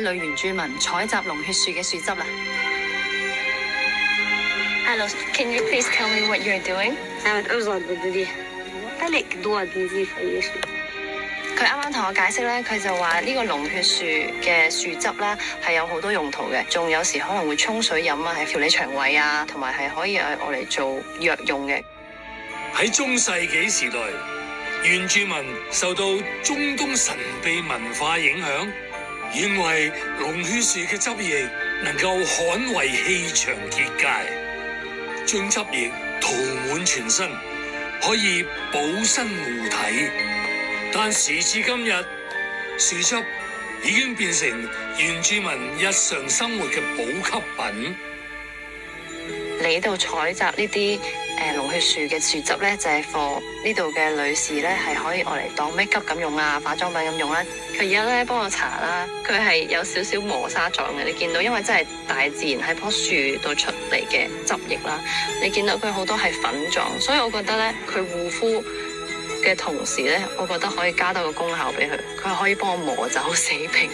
女原住民採集龍血樹嘅樹汁啦。Hello, can you please tell me what you're doing? 佢啱啱同我解釋咧，佢就話呢個龍血樹嘅樹汁咧係有好多用途嘅，仲有時可能會沖水飲啊，係調理腸胃啊，同埋係可以愛嚟做藥用嘅。喺中世紀時代，原住民受到中東神秘文化影響，認為龍血樹嘅汁液能夠捍衛氣場結界，將汁液塗滿全身，可以補身護體。但時至今日，樹汁已經變成原住民日常生活嘅補給品。嚟到採集呢啲龍血樹嘅樹汁咧，就係for呢度嘅女士咧係可以愛嚟當 make up 咁用啊，化妝品咁用啦。佢而家咧幫我搽啦，佢係有少少磨砂狀嘅，你見到，因為真係大自然喺棵樹度出嚟嘅汁液啦。你見到佢好多係粉狀，所以我覺得咧佢護膚嘅同時咧，我覺得可以加多個功效俾佢，佢可以幫我磨走死皮。